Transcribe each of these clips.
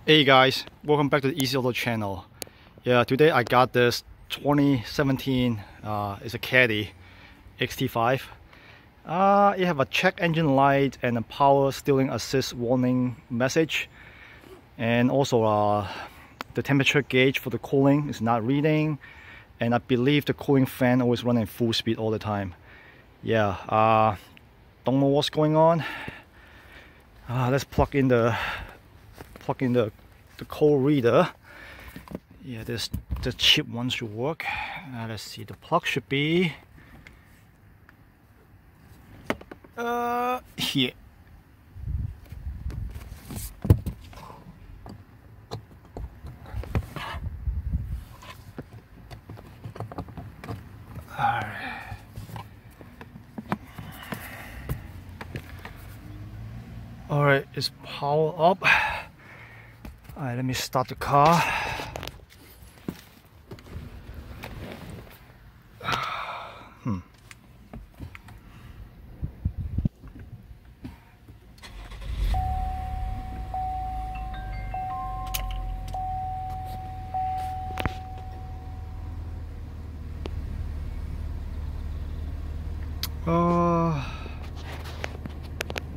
Hey guys, welcome back to the Easy Auto channel. Yeah, today I got this 2017 it's a Cadillac XT5. It have a check engine light and a power steering assist warning message, and also the temperature gauge for the cooling is not reading, and I believe the cooling fan always running full speed all the time. Yeah, don't know what's going on. Let's plug in the cold reader. Yeah, the cheap one should work. Let's see, the plug should be here. Alright, it's power up. Alright, let me start the car.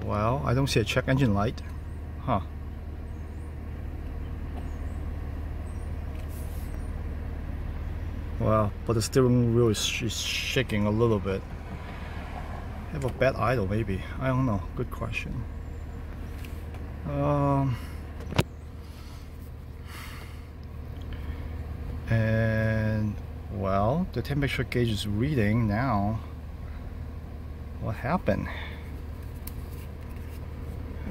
Well, I don't see a check engine light. Huh. Well, but the steering wheel is shaking a little bit. Have a bad idle maybe. I don't know. Good question. And well, the temperature gauge is reading now. What happened?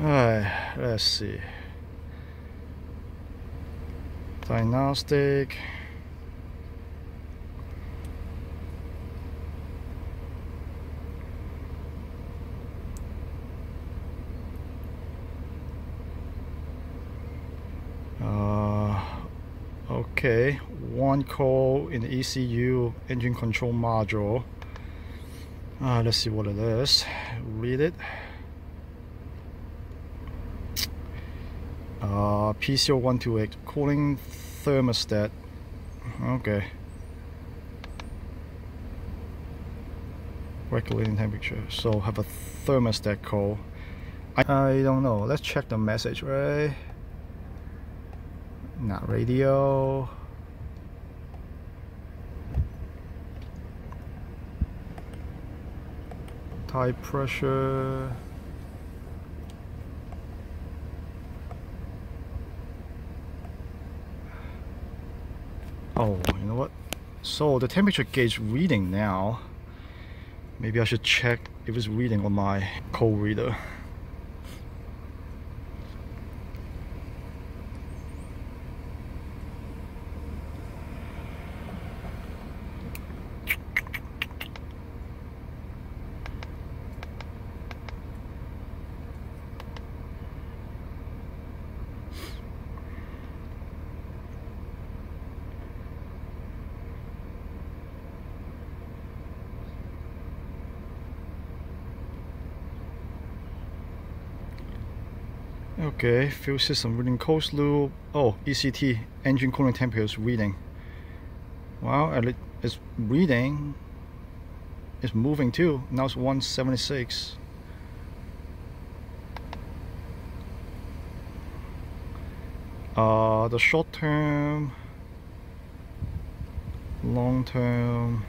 Alright, let's see. Diagnostic. Okay, one call in the ECU engine control module. Let's see what it is. Read it. P0128 cooling thermostat. Okay. Regulating temperature. So have a thermostat call. I don't know. Let's check the message, right? Not radio. Tire pressure. Oh, you know what? So the temperature gauge reading now. Maybe I should check if it's reading on my cold reader. Okay, fuel system reading, closed loop. Oh, ECT, engine cooling temperature is reading. Well, it's reading. It's moving too. Now it's 176. The short term, long term.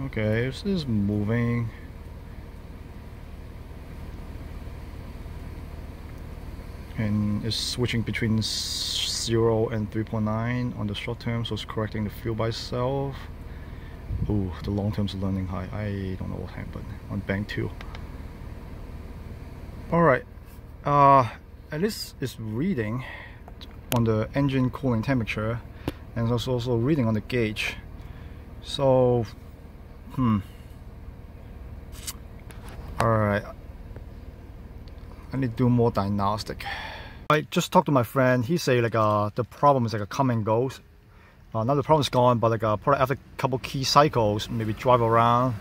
Okay, this is moving. And it's switching between 0 and 3.9 on the short term, so it's correcting the fuel by itself. Ooh, the long term's learning high. I don't know what happened on bank 2. Alright, at least it's reading on the engine cooling temperature, and it's also reading on the gauge. So, alright, I need to do more diagnostic. I just talked to my friend. He said the problem is a come and goes. Now the problem is gone, but probably after a couple key cycles, maybe drive around,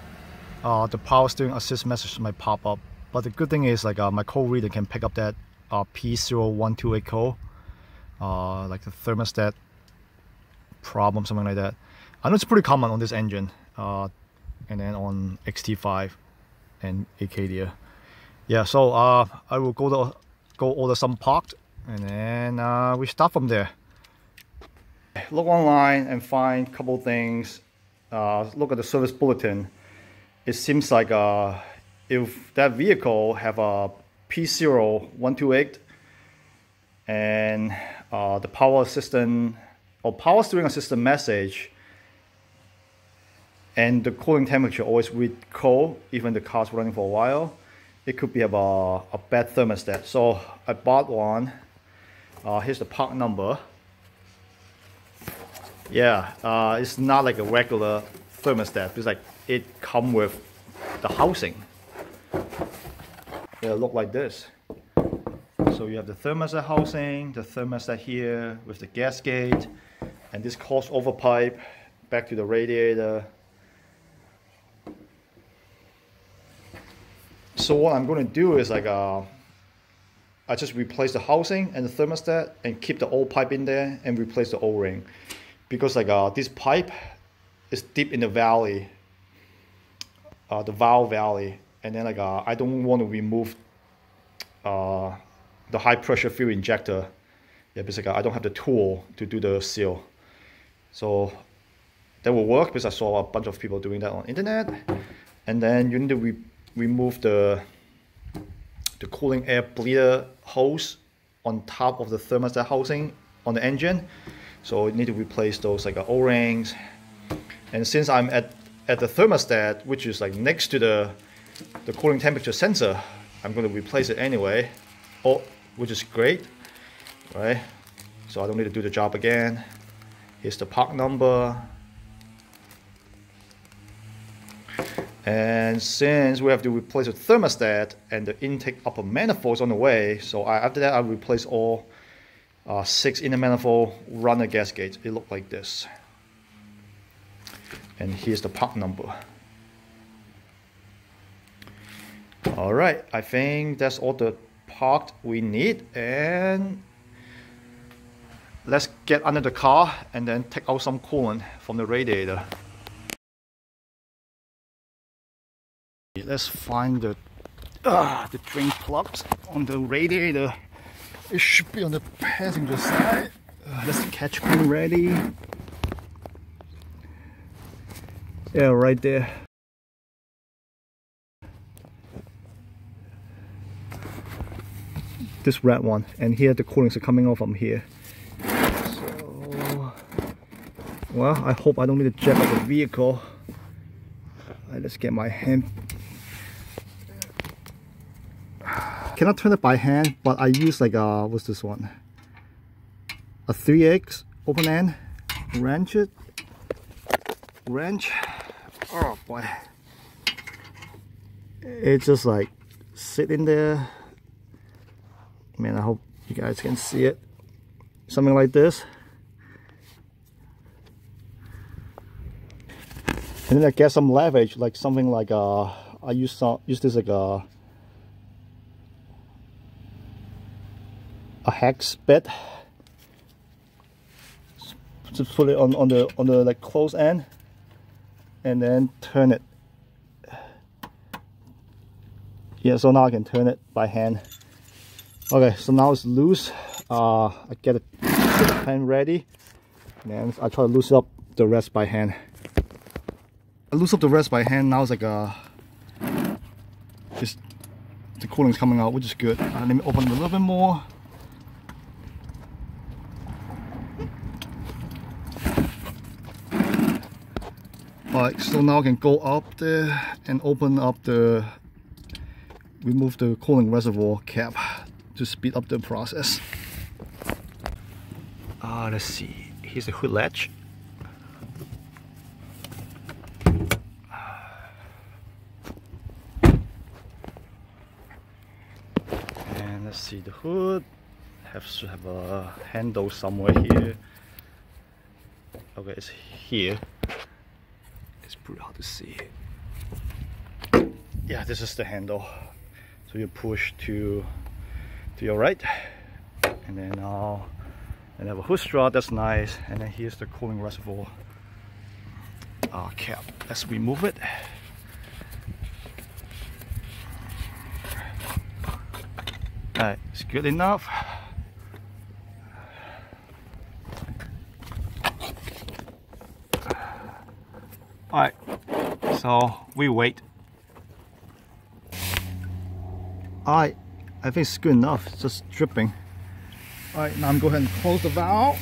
the power steering assist message might pop up. But the good thing is my cold reader can pick up that P0128 code, like the thermostat problem, something like that. I know it's pretty common on this engine, and then on XT5 and Acadia. Yeah, so I will go order some parts, and then we start from there. Look online and find a couple things. Look at the service bulletin. It seems like if that vehicle have a P0128 and the power assistant or power steering assistant message, and the cooling temperature always read cold, even the car's running for a while, it could be a bad thermostat. So I bought one. Here's the part number. Yeah, it's not like a regular thermostat. It's like it comes with the housing. It'll look like this. So you have the thermostat housing, the thermostat here with the gasket, and this crossover pipe back to the radiator. So what I'm going to do is like I just replace the housing and the thermostat and keep the old pipe in there and replace the O-ring, because like this pipe is deep in the valley, the valve valley, and then like I don't want to remove the high pressure fuel injector. Yeah, because like, I don't have the tool to do the seal. So that will work because I saw a bunch of people doing that on internet. And then you need to remove the cooling air bleeder hose on top of the thermostat housing on the engine. So you need to replace those like O-rings. And since I'm at the thermostat, which is like next to the cooling temperature sensor, I'm going to replace it anyway. Oh, which is great, right? So I don't need to do the job again. Here's the part number. And since we have to replace the thermostat and the intake upper manifolds on the way, so after that I'll replace all 6 inner manifold runner gaskets. It looked like this. And here's the part number. Alright, I think that's all the part we need, and let's get under the car and then take out some coolant from the radiator. Let's find the drain plugs on the radiator. It should be on the passenger side. Let's catch pin ready. Yeah, right there. This red one, and here the coolants are coming off from here. So, well, I hope I don't need to jack up the vehicle. Let's get my hand. Cannot turn it by hand, but I use like what's this one? A 3/8 open end. Wrench it. Wrench. Oh boy. It's just like sitting there. Man, I hope you guys can see it. Something like this. And then I get some leverage, like something like I use this like a hex bit. Just put it on the like close end, and then turn it. Yeah, so now I can turn it by hand. Okay, so now it's loose. I get the pen ready, and then I try to loosen up the rest by hand. I loosen up the rest by hand. Now it's like just the cooling's coming out, which is good. Let me open it a little bit more. Alright, so now I can go up there and open up remove the cooling reservoir cap to speed up the process. Let's see, here's the hood latch. And let's see, the hood should have a handle somewhere here. Okay, it's here. It's pretty hard to see. Yeah, this is the handle. So you push to to your right, and then and have a hood strut, that's nice, and then here's the cooling reservoir cap. Let's remove it. Alright, it's good enough. Alright, so we wait. Alright, I think it's good enough, it's just dripping. Alright, now I'm going to go ahead and close the valve.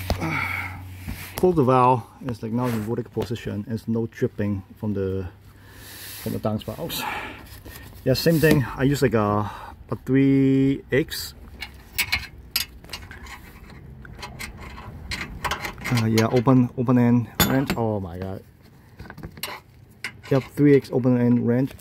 Close the valve, it's like now in vertical position, there's no dripping from the downspouts. Yeah, same thing, I use like a 3X. Yeah, open end wrench. Oh my god. Yep, 3X open end wrench.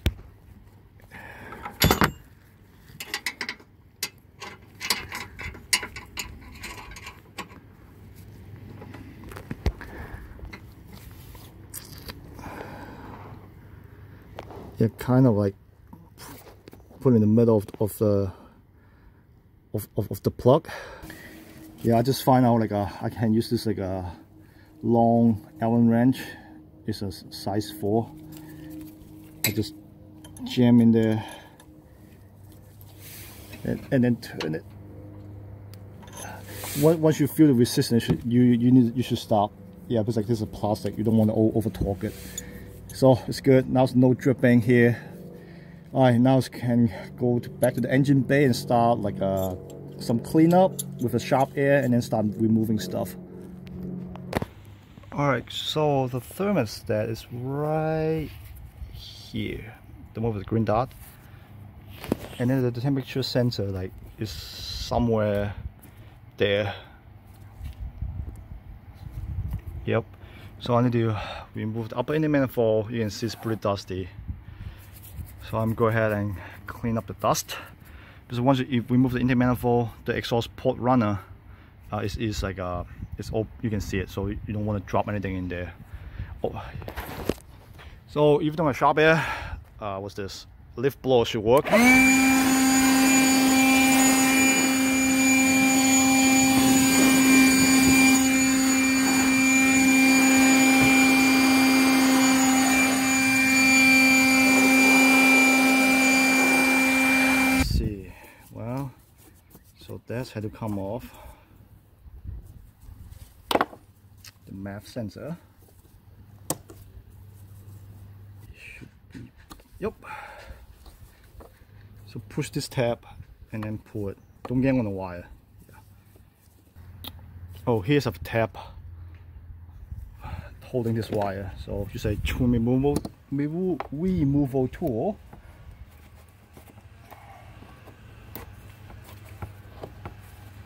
Yeah, kind of like put in the middle of the plug. Yeah, I just find out like I can use this like a long Allen wrench. It's a size 4. I just jam in there and then turn it. Once you feel the resistance, you should stop. Yeah, because like this is plastic, you don't want to over torque it. So it's good. Now it's no dripping here. Alright, now it can go back to the engine bay and start like some cleanup with a sharp air, and then start removing stuff. Alright, so the thermostat is right here, the one with the green dot, and then the temperature sensor like is somewhere there. Yep. So I need to remove the upper inlet manifold. You can see it's pretty dusty. So I'm going to go ahead and clean up the dust. Because once you remove the inlet manifold, the exhaust port runner is like it's all, you can see it. So you don't want to drop anything in there. Oh. So even though my sharp air, what's this? Lift blower should work. So that's had to come off. The MAF sensor should be, yep. So push this tab and then pull it. Don't get on the wire. Yeah. Oh, here's a tab holding this wire. So you say removal tool.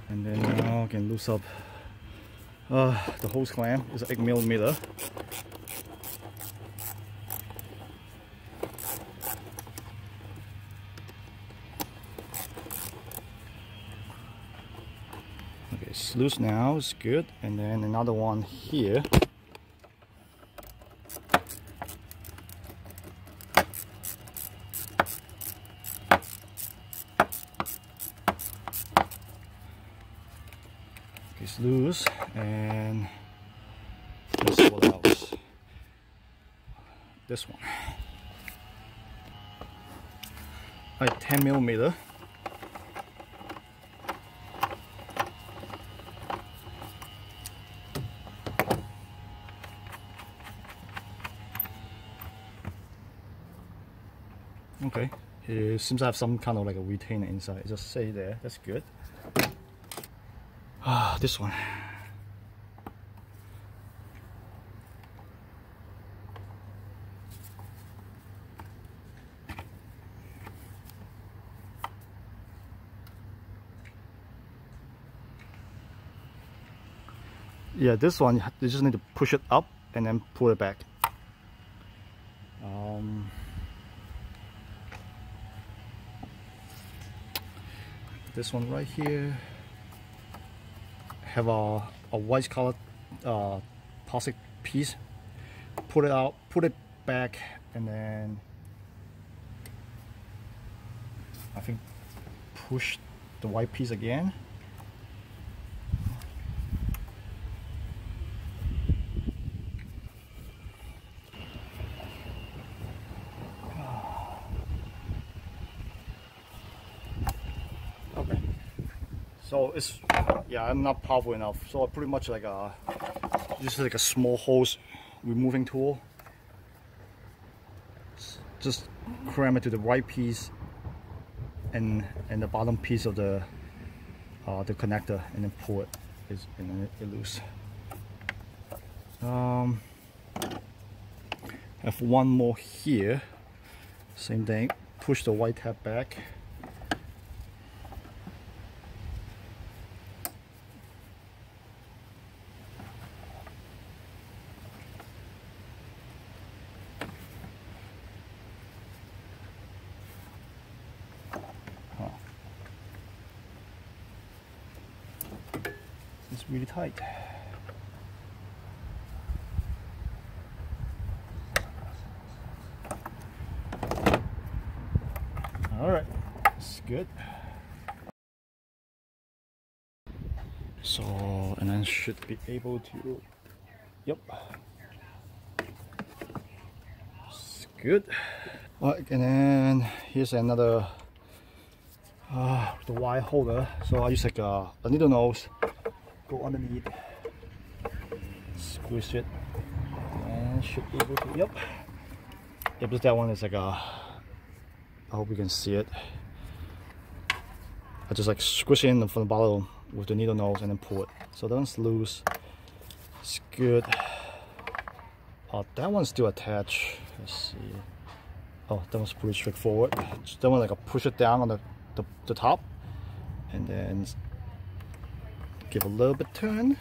And then now I can loose up the hose clamp. It's 8mm. Okay, it's loose now, it's good. And then another one here. It's loose, and let's see what else. This one, like 10mm. Okay, it seems to have some kind of like a retainer inside. Just stay there. That's good. This one. Yeah, this one you just need to push it up and then pull it back. This one right here have a white color plastic piece. Pull it out, put it back, and then I think push the white piece again. Okay, so it's, yeah, I'm not powerful enough, so I pretty much like just like a small hose removing tool, just cram it to the white piece and the bottom piece of the connector, and then pull it, and then it loose. Have one more here, same thing, push the white tab back. It's really tight. Alright, it's good. So, and then should be able to, yep. It's good. Alright, and then here's another the wire holder. So I use like a needle nose, go underneath, squish it, and should be able to, yep. Yep, just that one is like I hope you can see it. I just like squish in from the bottom with the needle nose and then pull it. So that one's loose. It's good. Oh, that one's still attached. Let's see. Oh, that one's pretty straightforward. Just that one, like I push it down on the top, and then give a little bit turn.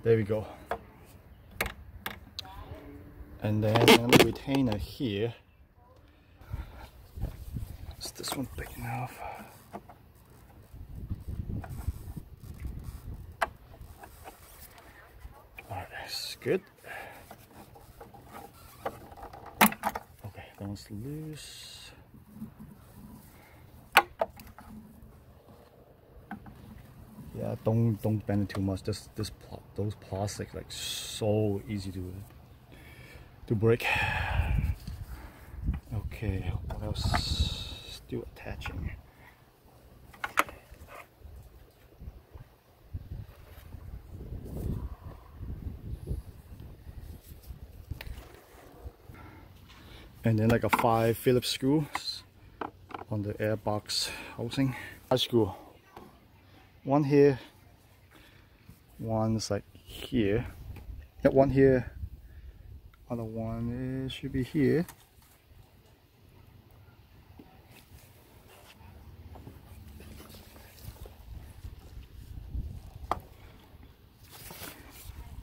There we go. And then another retainer here. Is this one big enough? Alright, that's good. Okay, that one's loose. Yeah, don't bend it too much. Those plastic, like, so easy to break. Okay, what else? Still attaching. And then like a 5 Phillips screws on the air box housing. 5 screw. One here, one's like here. Yep, one here. Other one should be here.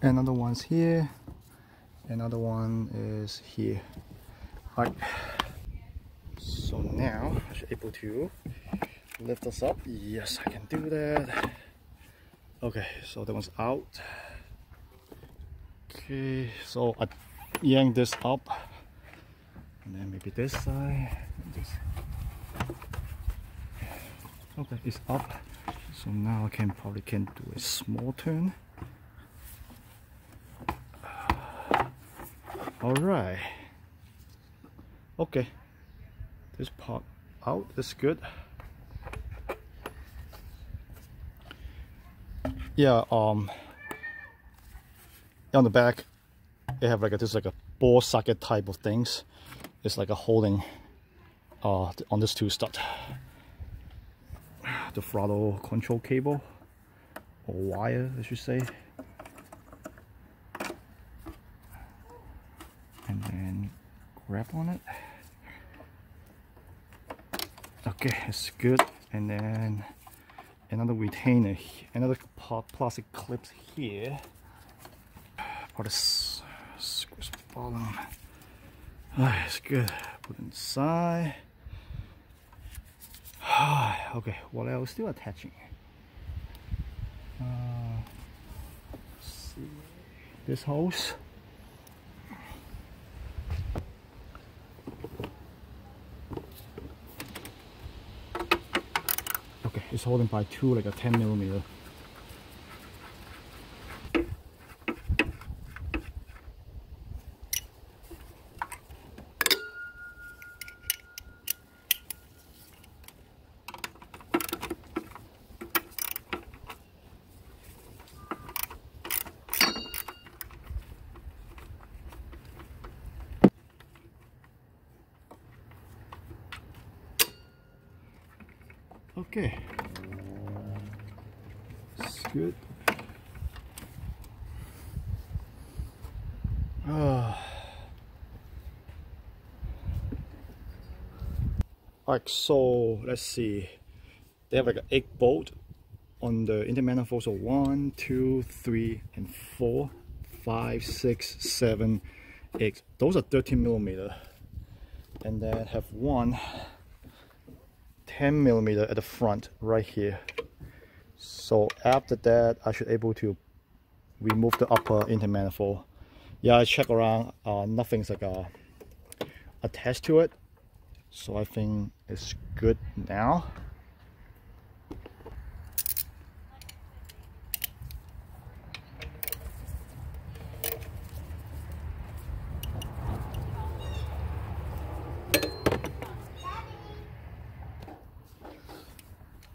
Another one's here. Another one is here. Alright. So now I should be able to lift this up. Yes, I can do that. Okay, so that one's out. Okay, so I yank this up, and then maybe this side. Okay, it's up. So now I probably can do a small turn. All right. Okay, this part out is good. Yeah, on the back they have like this like a ball socket type of things. It's like a holding on this two stud, the throttle control cable or wire I should say, and then grab on it. Okay, it's good. And then another retainer, another plastic clips here for the squish bottom. Alright, it's good. Put it inside. Okay, what else? Still attaching. Let's see. This hose. holding by two, like a 10mm. Okay, it's good. Alright, so let's see. They have like an 8 bolt on the intake manifold. So 1, 2, 3, and 4, 5, 6, 7, 8. Those are 13mm, and then have one 10mm at the front right here. So after that, I should able to remove the upper intake manifold. Yeah, I check around, nothing's like attached to it, so I think it's good now.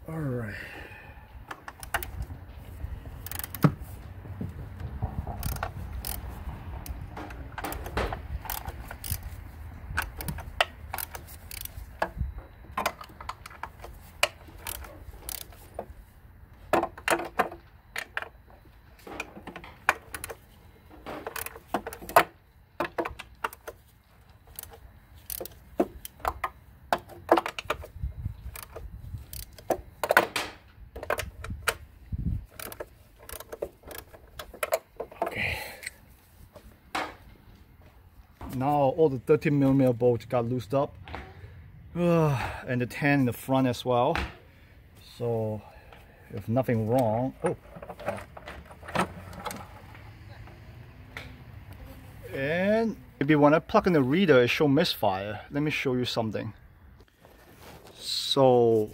All right. Now all the 13mm bolts got loosed up, and the 10 in the front as well. So if nothing wrong, and maybe when I plug in the reader, it shows misfire. Let me show you something. So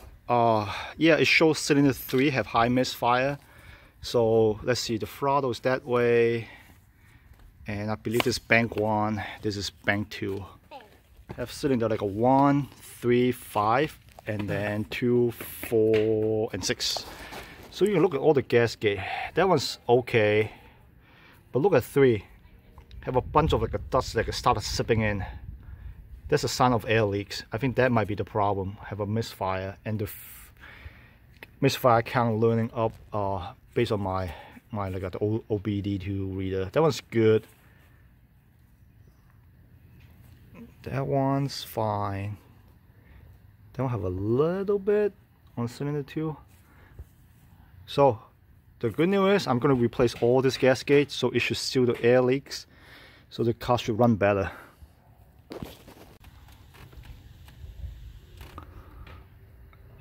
yeah, it shows cylinder 3 have high misfire. So let's see, the throttle is that way. And I believe this is bank 1, this is bank 2. Have cylinder like a 1, 3, 5, and then 2, 4, and 6. So you can look at all the gasket. That one's okay, but look at 3. Have a bunch of like a dust like started sipping in. That's a sign of air leaks. I think that might be the problem. Have a misfire, and the misfire count learning up based on my like the OBD2 reader. That one's good. That one's fine. That one have a little bit on cylinder 2. So the good news is I'm going to replace all this gasket, so it should seal the air leaks, so the car should run better.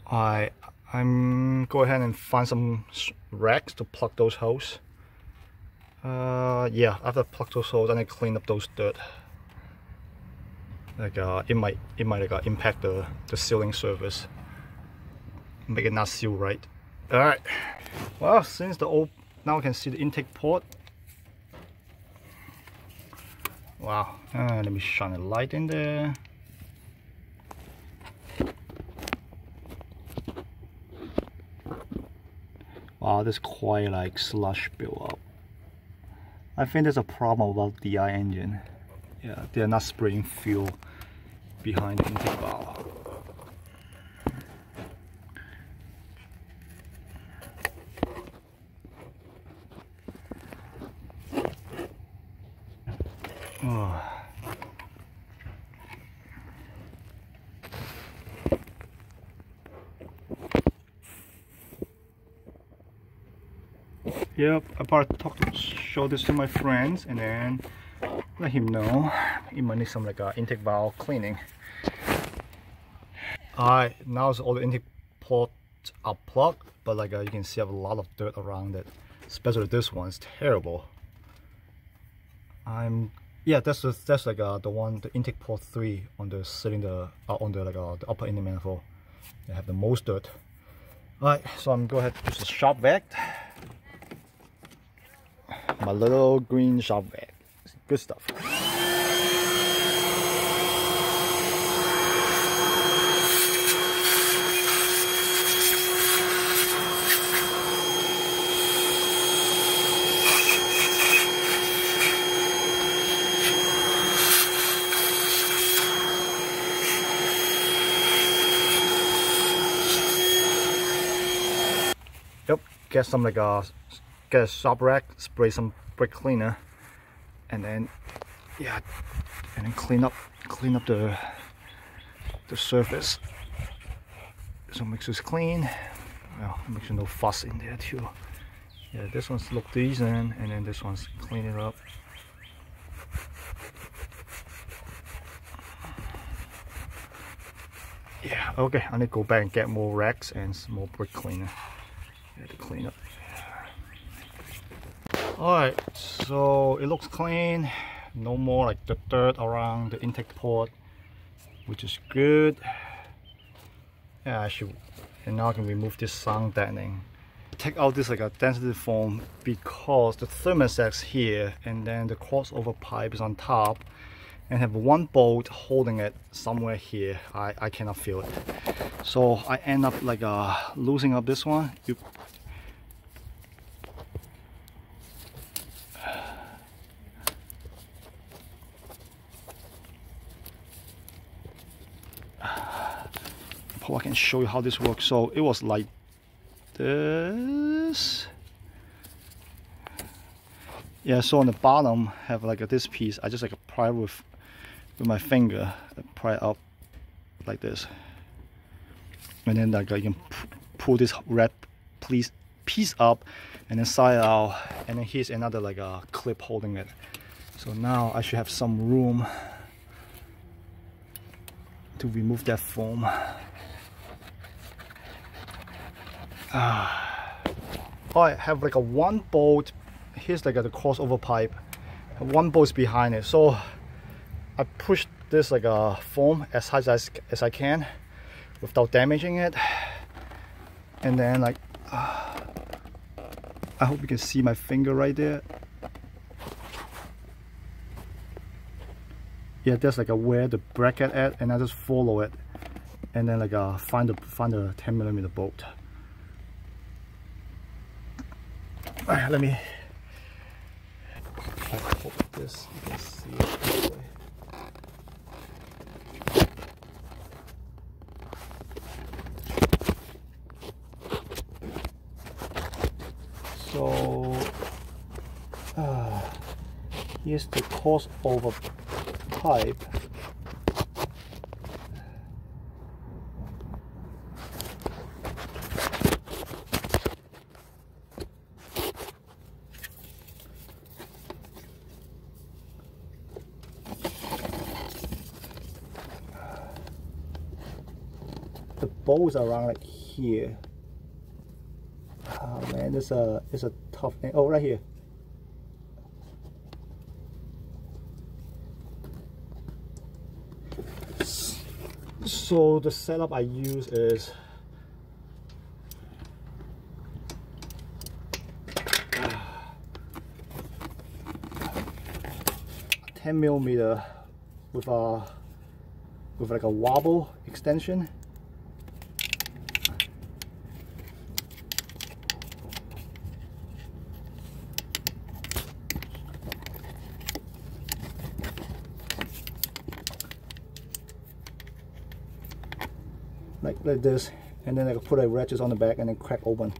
I'm go ahead and find some racks to plug those holes. Yeah, after I plug those holes, then I clean up those dirt. Like it might like impact the sealing surface, make it not seal right. All right. Well, since now I can see the intake port. Wow. Let me shine a light in there. Wow, there's quite like slush build up. I think there's a problem about the DI engine. Yeah, they're not spraying fuel behind the intake valve. Yep, I probably show this to my friends and then let him know he might need some like intake valve cleaning. Alright, now all the intake ports are plugged, but like you can see I have a lot of dirt around it, especially this one. It's terrible. Yeah, that's like the intake port 3 on the cylinder, on the like the upper intake manifold. They have the most dirt. Alright, so I'm going to go ahead and use a shop vac. My little green shop vac. Good stuff. Yep, get some get a shop rack, spray some brake cleaner, and then yeah, and then clean up the surface. So make sure it's clean. Well, make sure no fuss in there too. Yeah, this one's look decent, and then this one's clean it up. Yeah, okay, I need to go back and get more racks and some more brake cleaner. To clean up. Alright, so it looks clean. No more like the dirt around the intake port, which is good. Yeah, and now I can remove this sound deadening. Take out this like a density foam because the thermostat's here, and then the crossover pipe is on top, and have one bolt holding it somewhere here. I cannot feel it, so I end up like losing up this one. I can show you how this works. So it was like this. Yeah, so on the bottom have like this piece. I just like pry with my finger, pry up like this, and then like you can pull this red piece up and then side out, and then here's another like a clip holding it. So now I should have some room to remove that foam. I have like a one bolt. Here's like the crossover pipe. One bolt's behind it. So I push this like a foam as high as I can without damaging it. And then like I hope you can see my finger right there. Yeah, there's like a where the bracket at, and I just follow it, and then like find the 10mm bolt. Alright, let me. I hope this you can see it this way. So here's the crossover pipe. The bolts are around like here. Oh man, it's a tough thing. Oh, right here. So the setup I use is 10mm with like a wobble extension. Like this, and then I can put a ratchet on the back and then crack open.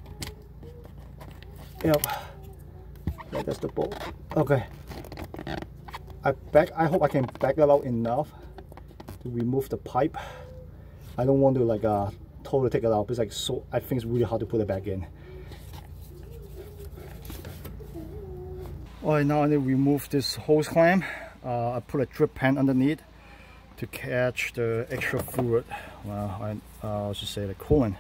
Yep, yeah, that's the bolt. Okay, I hope I can back that out enough to remove the pipe. I don't want to like totally take it out because like so I think it's really hard to put it back in. Alright, now I need to remove this hose clamp. I put a drip pan underneath to catch the extra fluid. Well, I should say the coolant.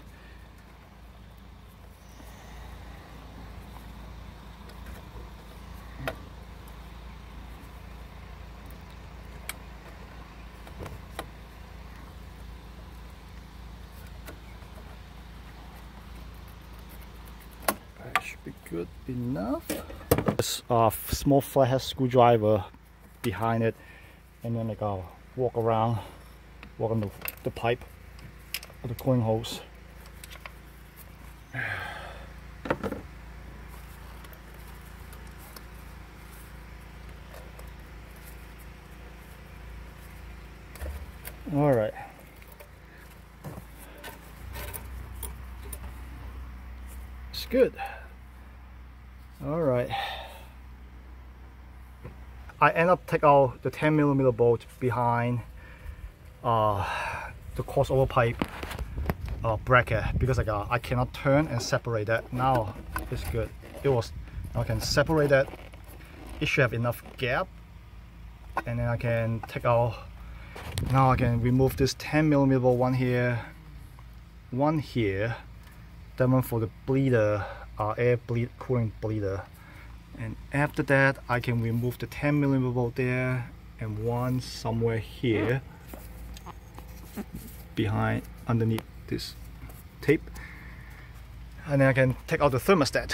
good enough. A small flathead screwdriver behind it, and then like I'll walk on the pipe of the cooling hose. All right. It's good. All right. I end up take out the 10mm bolt behind the crossover pipe bracket because I cannot turn and separate that. Now it's good. I can separate that. It should have enough gap, and then I can take out. Now I can remove this 10mm one here, that one for the bleeder, cooling bleeder. And after that, I can remove the 10mm bolt there, and one somewhere here, underneath this tape. And then I can take out the thermostat.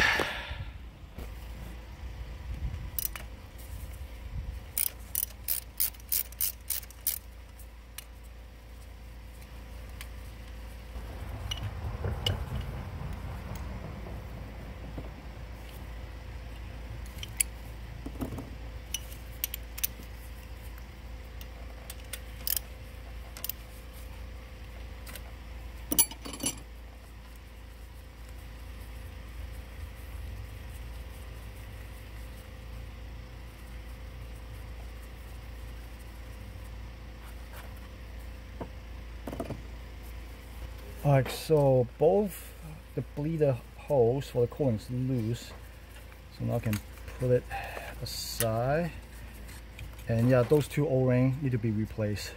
Alright, so both the bleeder hose for the coolant is loose, so now I can put it aside. And yeah, those two O-ring need to be replaced.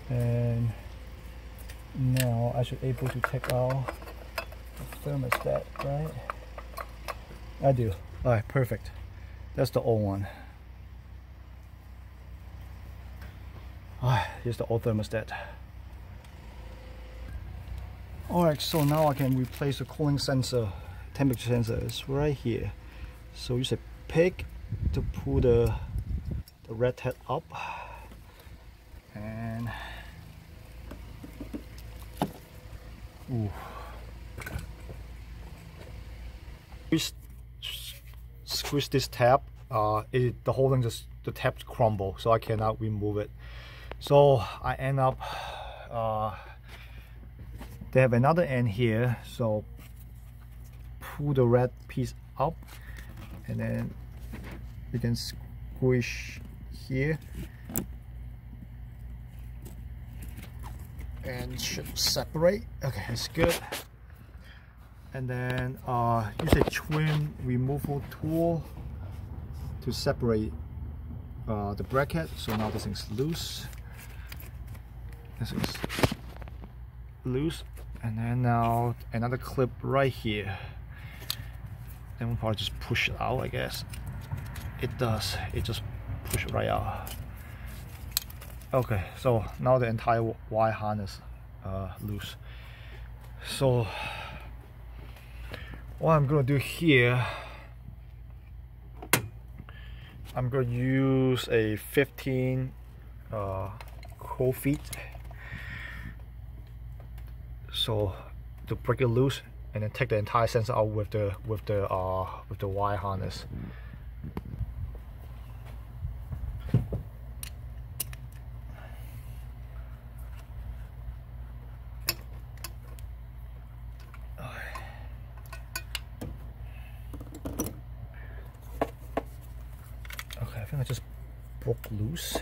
And now I should be able to take out the thermostat, right? I do. Alright, perfect. That's the old one. Here's the old thermostat. Alright, so now I can replace the cooling sensor, temperature sensor is right here. So use a pick to pull the red head up, and squeeze this tab. The whole thing the tab crumble, so I cannot remove it. So I end up, they have another end here, so pull the red piece up, and then you can squish here, and should separate. Okay, it's good. And then use a trim removal tool to separate the bracket. So now this thing's loose. This is loose, and then now another clip right here. Then we'll probably just push it out, I guess. It does. It just push it right out. Okay, so now the entire wire harness loose. So what I'm gonna do here, I'm gonna use a 15 cold feet. So to break it loose, and then take the entire sensor out with the wire harness. Okay, I think I just broke loose.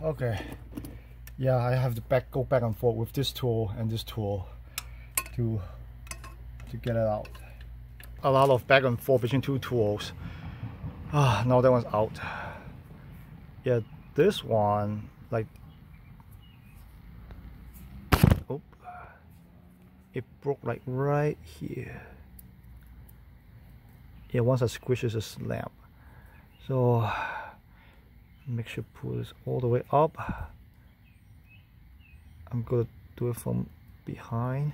Okay, yeah, I have to go back and forth with this tool and this tool to to get it out. A lot of back and forth between two tools. Now that one's out. Yeah, this one, like, oh, it broke like right here. Yeah, once I squish it, it's slam. So make sure pull this all the way up. I'm gonna do it from behind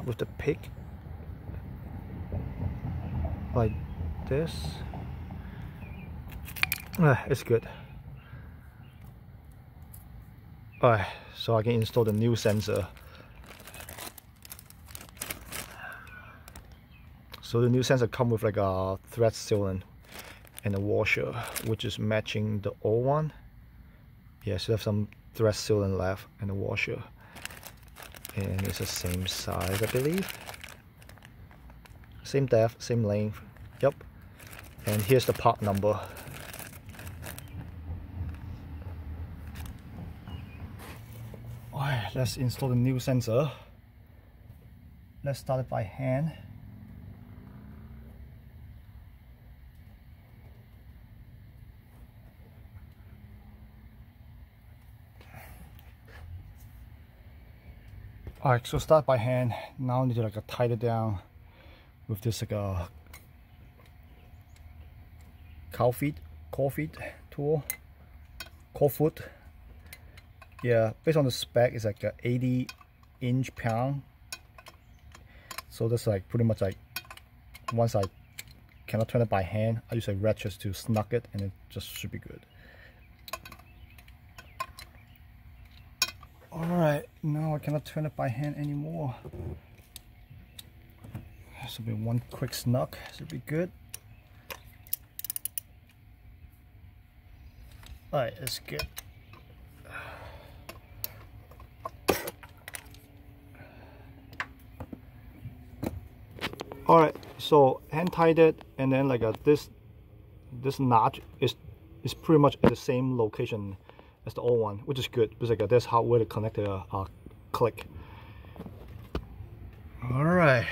with the pick, like this. It's good. Alright, so I can install the new sensor. So the new sensor comes with like a thread sealant and a washer, which is matching the old one. Yeah, so I have some thread sealant left and a washer. And it's the same size, I believe. Same depth, same length. Yep. And here's the part number. Alright, let's install the new sensor. Let's start it by hand. Alright, so start by hand. Now I need to like tighten it down with this like a cow feet tool, cow foot. Yeah, based on the spec, it's like a 80 inch-pound. So that's like pretty much like, once I cannot turn it by hand, I use a ratchet to snug it, and it just should be good. Alright, now I cannot turn it by hand anymore. This will be one quick snug, should be good. Alright, that's good. Alright, so hand tied it, and then like this notch is pretty much at the same location as the old one, which is good because like that's how where to connect the click. Alright,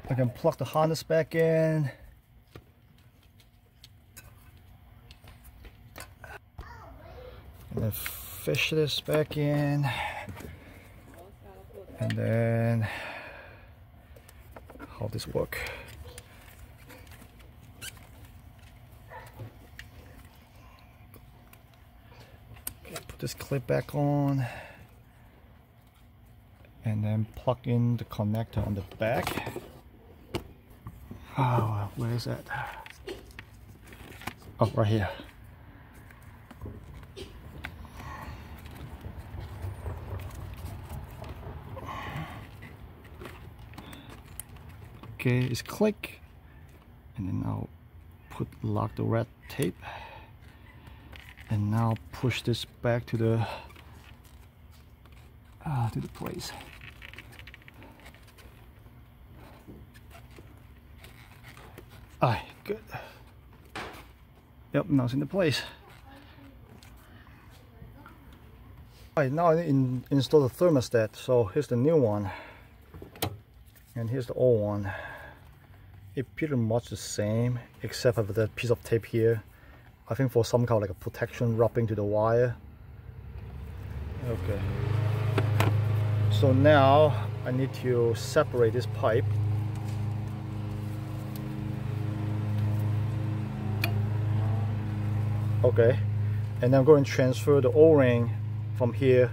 I can plug the harness back in. And then fish this back in. And then how this work? Okay, put this clip back on, and then plug in the connector on the back. Oh, where is that? Oh, right here. Okay, it's click, and then I'll lock the red tape, and now push this back to the place. Alright, good. Yep, now it's in the place. Alright, now I install the thermostat. So here's the new one, and here's the old one. It's pretty much the same, except for that piece of tape here. I think for some kind of like a protection wrapping to the wire. Okay. So now I need to separate this pipe. Okay. And then I'm going to transfer the O-ring from here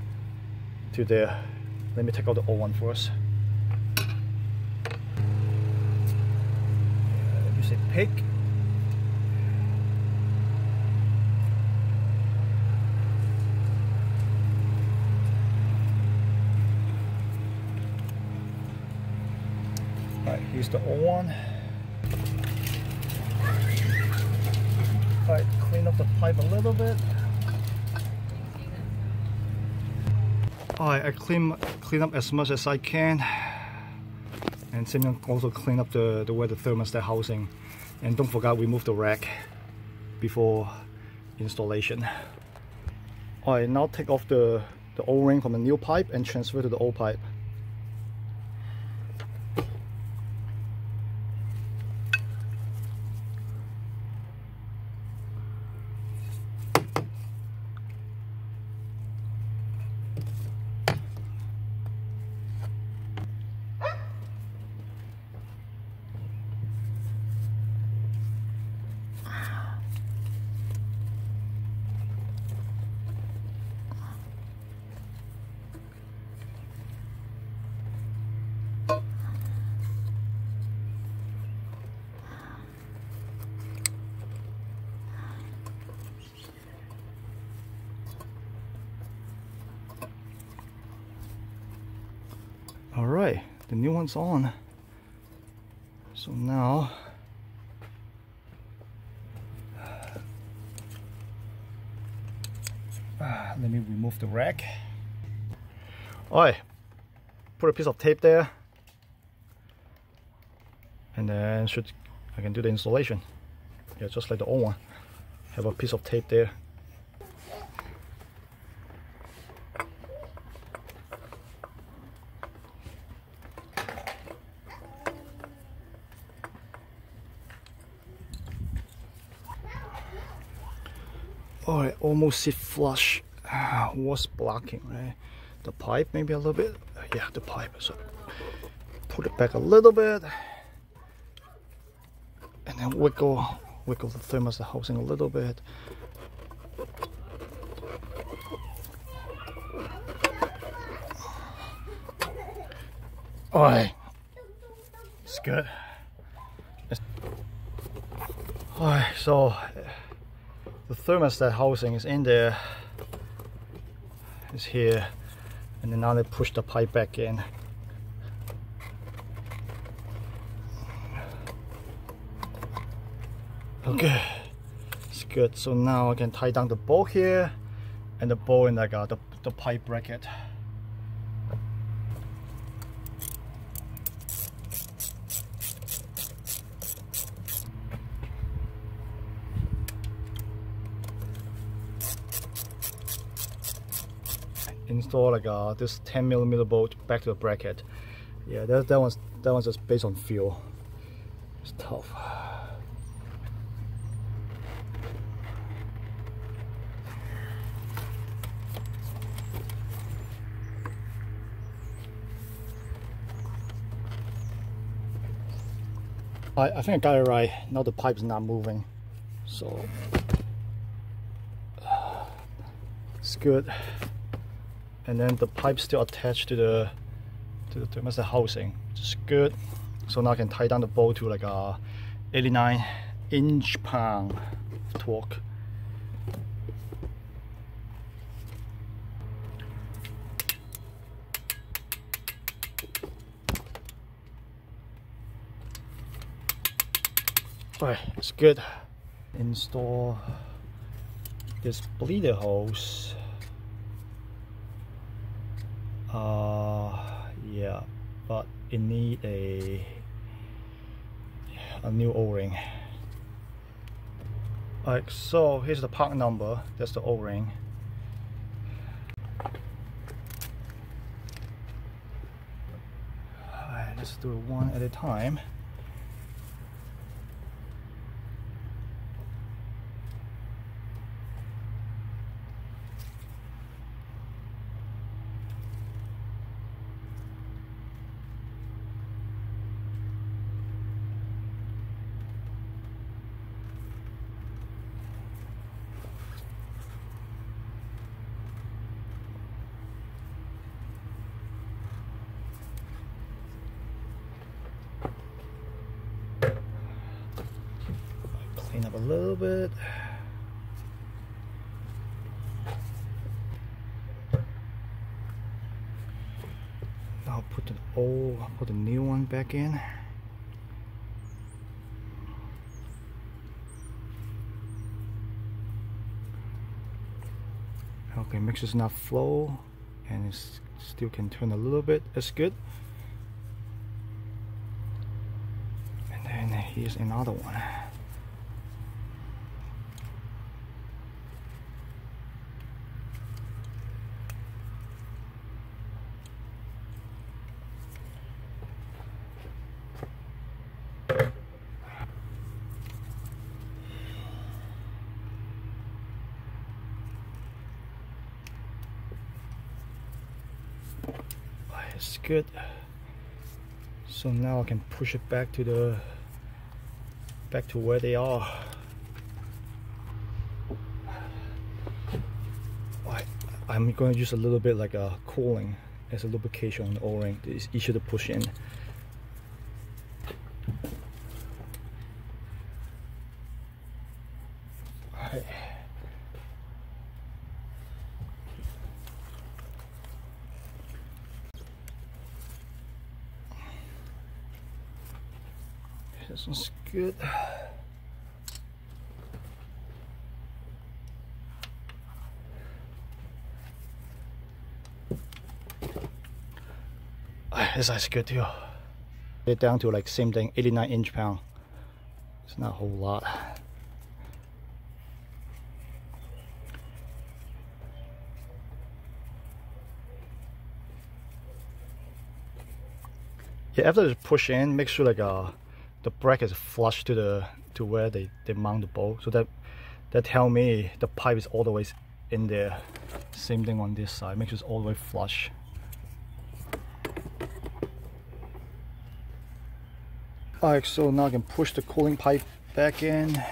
to there. Let me take out the old one first. Say pick. Alright, here's the old one. Alright, clean up the pipe a little bit. Alright, I clean up as much as I can. And same thing, also clean up the where the thermostat housing, and don't forget remove the rack before installation. Alright, now take off the O-ring from the new pipe and transfer to the old pipe. All right, the new one's on. So now let me remove the rack. All right, put a piece of tape there, and then I can do the installation. Yeah, just like the old one. Have a piece of tape there. Oh, it almost sit flush. What's blocking, right? The pipe, maybe a little bit. Yeah, the pipe. So put it back a little bit, and then wiggle the thermostat housing a little bit. All right, it's good. All right, so the thermostat housing is in there. It's here, and then now they push the pipe back in. Okay, it's good. So now I can tie down the bolt here, and the bolt in like the pipe bracket. Install like this 10mm bolt back to the bracket. Yeah, that one's just based on feel. It's tough. I think I got it right. Now the pipe's not moving, so it's good. And then the pipe's still attached to the thermostat housing, which is good. So now I can tie down the bolt to like a 89 inch-pound of torque. Alright, it's good. Install this bleeder hose. Yeah, but it need a new O-ring. Alright, so here's the part number. That's the O-ring. Alright, let's do it one at a time. Clean up a little bit. Now put the new one back in. Okay, makes it not flow, and it still can turn a little bit. That's good. And then here's another one. It's good. So now I can push it back to where they are. I'm going to use a little bit like a cooling as a lubrication on the O-ring. It's easier to push in. Alright. This one's good. This size is good too. Get down to like same thing, 89 inch-pound. It's not a whole lot. Yeah, after you push in, make sure like the bracket is flush to where they mount the bolt. So that tell me the pipe is all the way in there. Same thing on this side. Make sure it's all the way flush. Alright, so now I can push the cooling pipe back in.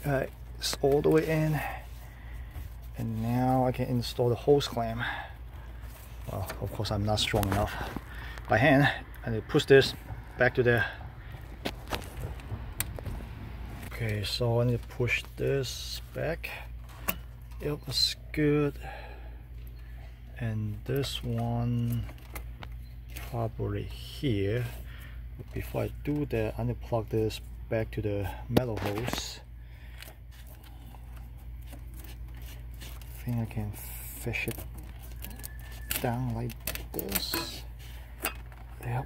Alright, it's all the way in. And now I can install the hose clamp. Well, of course I'm not strong enough by hand. I need to push this back to there. Okay, so I need to push this back. Yep, that's good. And this one probably here. But before I do that, I need to plug this back to the metal hose. I think I can fish it down like this. Yep.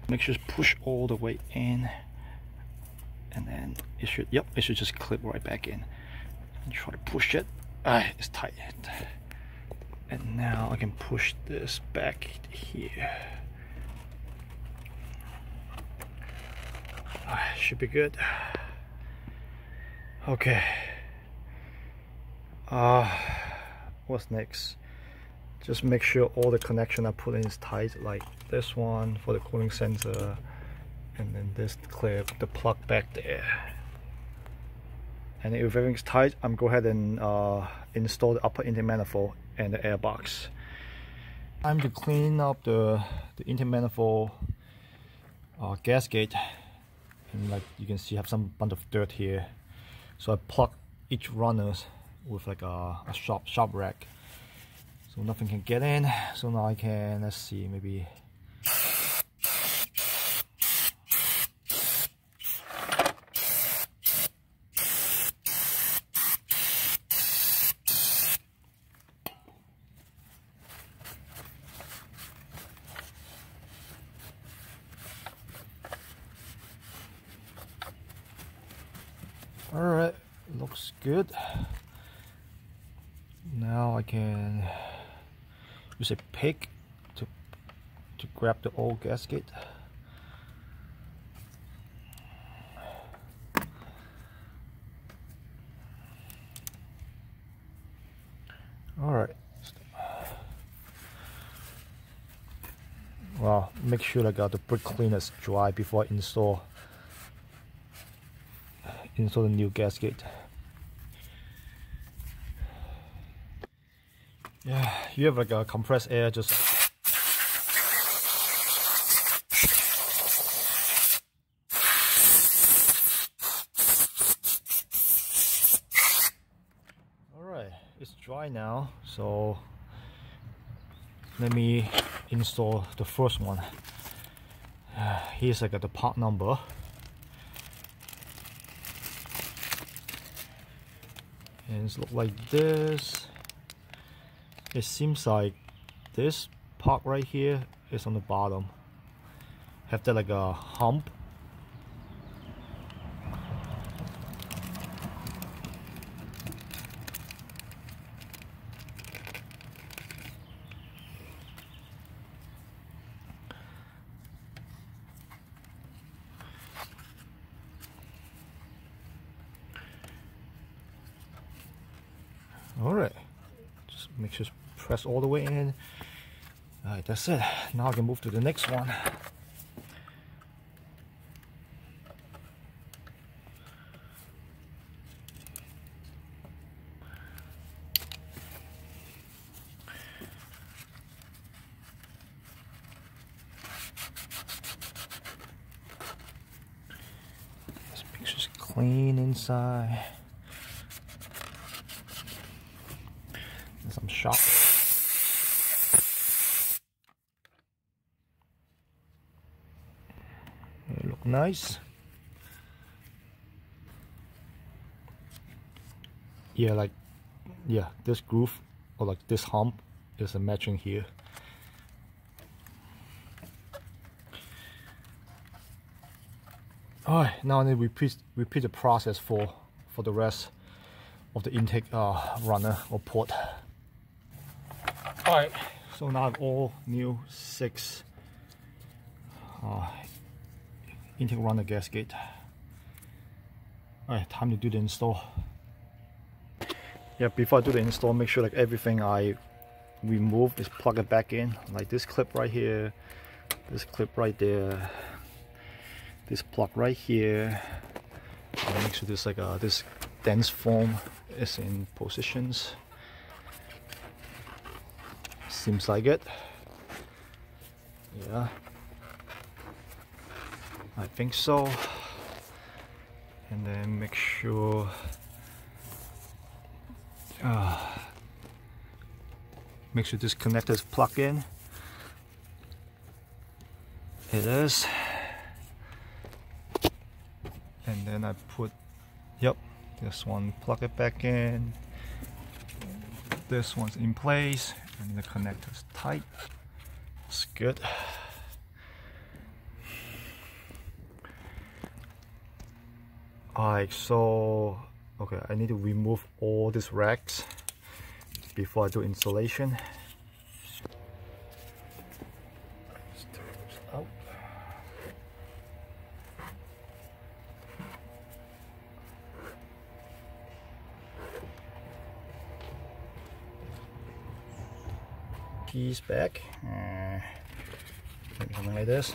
Make sure it's push all the way in, and then it should, yep, it should just clip right back in. And try to push it. It's tight. And now I can push this back here. Should be good. Okay. What's next? Just make sure all the connection I put in is tight, like this one for the cooling sensor, and then this clip, the plug back there. And if everything's tight, I'm go ahead and install the upper intake manifold and the air box. Time to clean up the intake manifold gasket, and like you can see, I have some bunch of dirt here. So I plug each runners with like a sharp rack, so nothing can get in. So now I can, let's see, maybe alright, looks good. Now I can use a pick to grab the old gasket. Alright. Well, make sure I got the brake cleaners dry before I install the new gasket. Yeah, you have like a compressed air, just like alright, it's dry now, so let me install the first one. Here's like the part number. And it's look like this. It seems like this part right here is on the bottom. Have that like a hump. Alright, just make sure it's pressed all the way in. Alright, that's it. Now I can move to the next one. clean inside. And some sharp. They look nice. Yeah, like, yeah, this groove or like this hump is a matching here. Alright, now I need to repeat the process for the rest of the intake runner or port. Alright, so now I have all new 6 intake runner gasket. Alright, time to do the install. Yeah, before I do the install, make sure like everything I remove is plug it back in, like this clip right here, this clip right there, this plug right here. And make sure this like this dense foam is in positions. Seems like it. Yeah, I think so. And then make sure this connector is plugged in. It is. And then I put, yep, this one, plug it back in. This one's in place, and the connector's tight. It's good. Alright, so okay, I need to remove all these racks before I do installation. Let's turn this out. Keys back, something like this.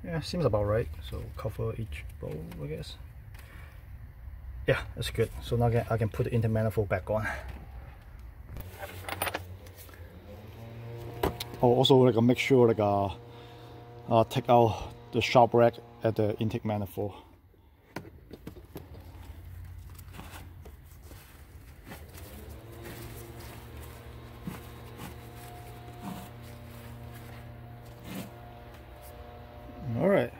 Yeah, seems about right. So cover each bowl, I guess. Yeah, that's good. So now I can put the intake manifold back on. Oh, also like make sure like take out the sharp rack at the intake manifold. All right.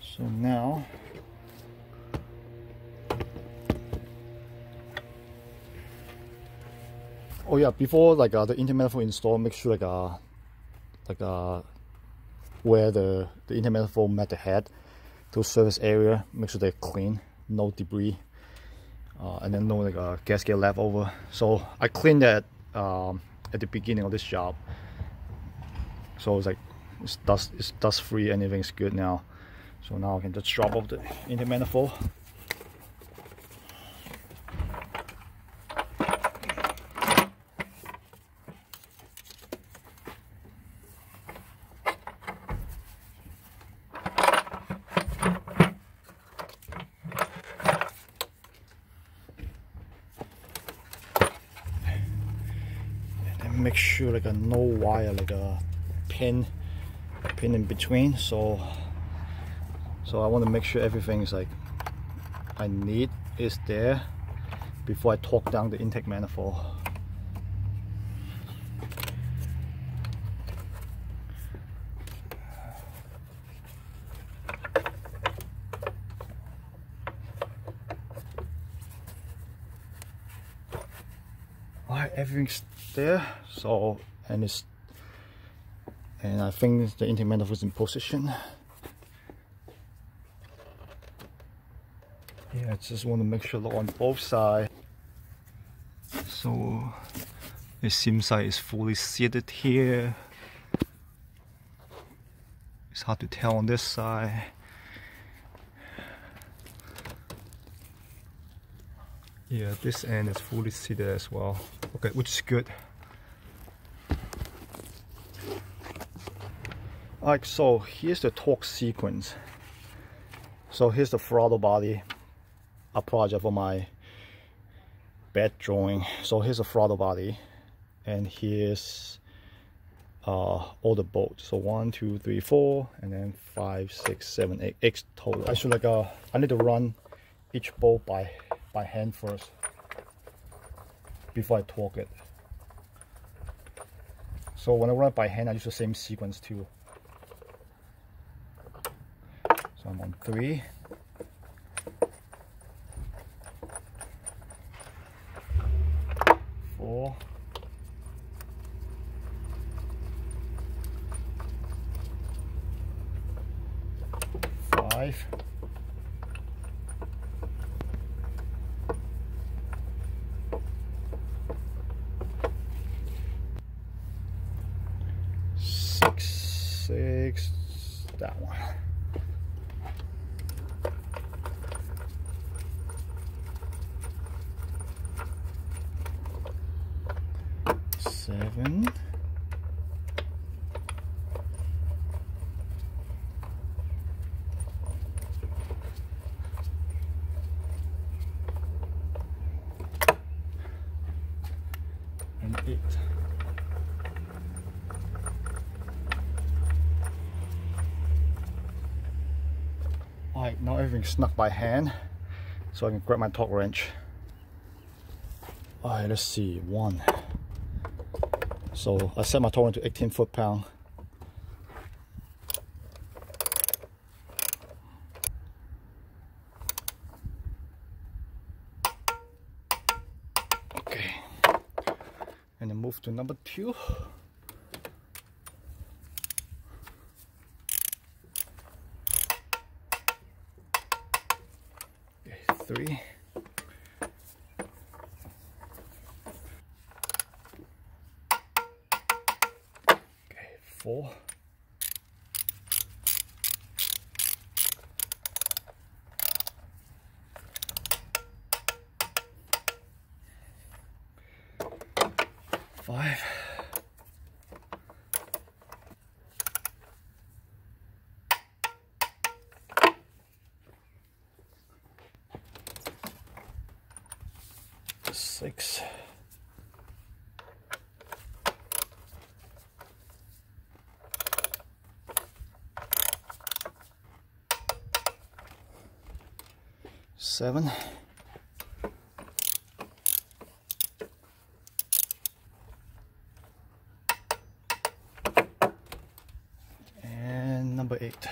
So now oh yeah, before like the intake manifold install, make sure where the intake manifold met the head to surface area, make sure they're clean, no debris, and then no like gasket left over. So I cleaned that at the beginning of this job, so it's like it's dust free, anything's good now. So now I can just drop off the intake manifold. Make sure like no wire, like a pin in between. So I want to make sure everything's like I need is there before I torque down the intake manifold. Alright, everything's there. So and I think the intake manifold is in position. Yeah, I just want to make sure on both sides. So it seems like it's fully seated here. It's hard to tell on this side. Yeah, this end is fully seated as well. Okay, which is good. Alright, so here's the torque sequence. So here's the throttle body. I apologize for my bad drawing. So here's the throttle body, and here's all the bolts. So 1, 2, 3, 4, and then 5, 6, 7, 8, 8 total. I should I need to run each bolt by hand first before I torque it. So when I run it by hand, I use the same sequence too. So I'm on 3. 4. 5. 6, that one. 7. 8. Alright, now everything's snuck by hand, so I can grab my torque wrench. Alright, let's see, 1. So I set my torque wrench to 18 foot-pound. Okay, and then move to number 2. Okay, 3. Okay, 4. 5. 6. 7. 8.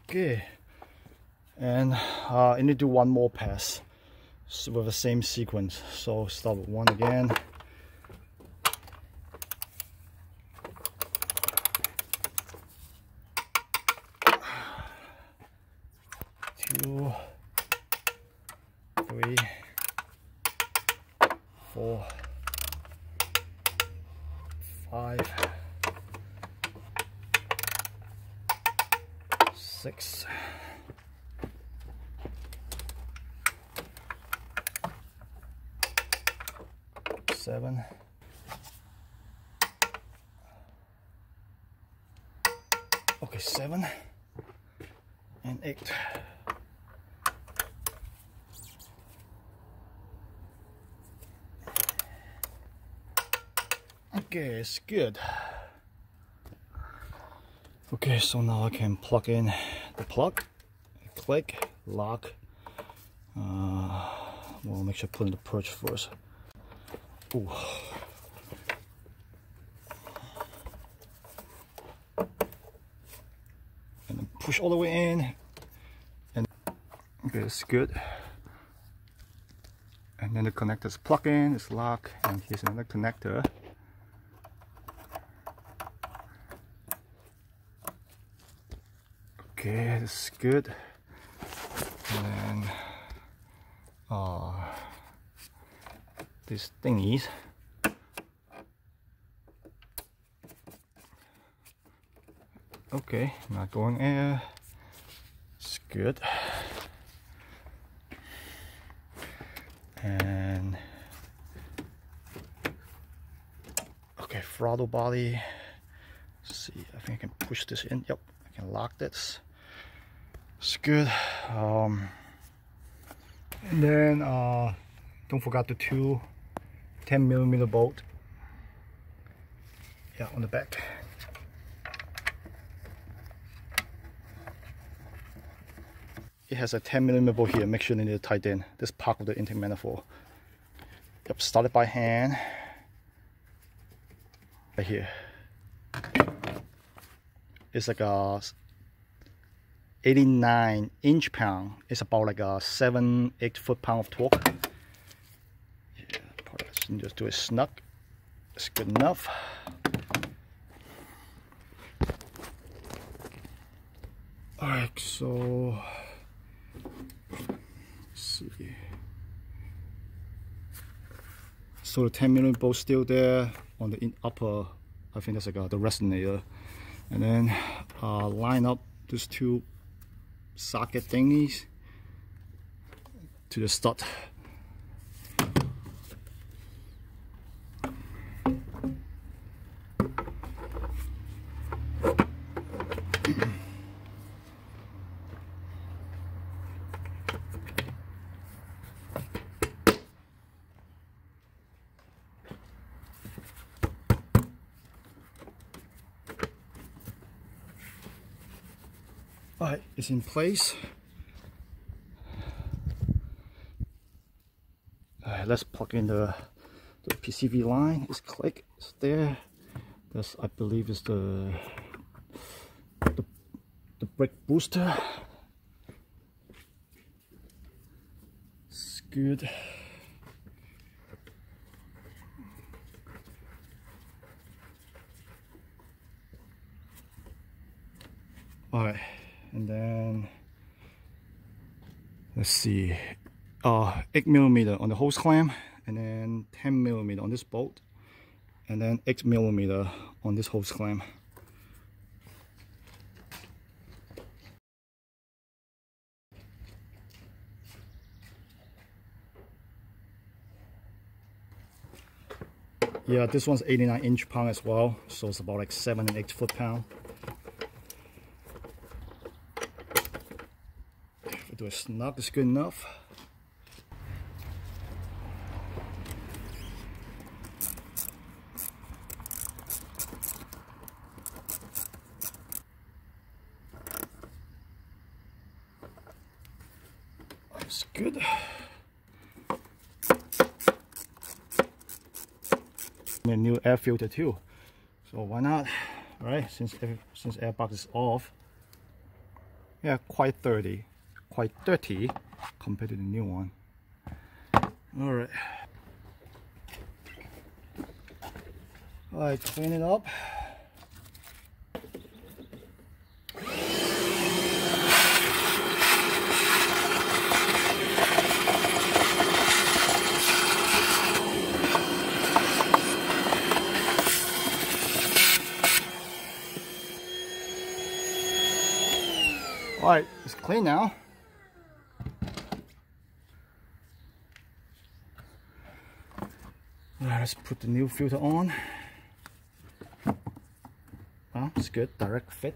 Okay, and I need to do one more pass with the same sequence. So start with 1 again. 2, 3, 4, 5, 6, 7. Okay, 7 and 8. Okay, it's good. Okay, so now I can plug in the plug, click, lock. We'll make sure to put in the perch first. Ooh. And then push all the way in. And okay, it's good. And then the connector's plug in, it's locked, and here's another connector. Okay, this is good. And then these thingies. Okay, not going air. It's good. And throttle body. Let's see, I think I can push this in. Yep, I can lock this. It's good. And then don't forget the two 10mm bolt. Yeah, on the back. It has a 10mm bolt here. Make sure you need to tighten this part of the intake manifold. Yep, start it by hand. Right here. It's like a 89 inch-pound. It's about like a 7-8 foot-pound of torque. Yeah, just do it snug. It's good enough. Alright, so let's see. So the 10mm bolt still there on the upper, I think that's like the resonator. And then line up these two socket thingies to the stud. Alright, it's in place. Alright, let's plug in the PCV line. It's click, it's there. That's, I believe, is the brake booster. It's good. Alright. And then let's see, 8mm on the hose clamp, and then 10mm on this bolt, and then 8mm on this hose clamp. Yeah, this one's 89 inch-pound as well, so it's about like 7 and 8 foot-pound. Do a snug is good enough. That's good. And a new air filter too. So why not? All right, since airbox is off. Yeah, quite dirty compared to the new one. All right, clean it up. All right, it's clean now. Alright, let's put the new filter on. Well, it's good, direct fit.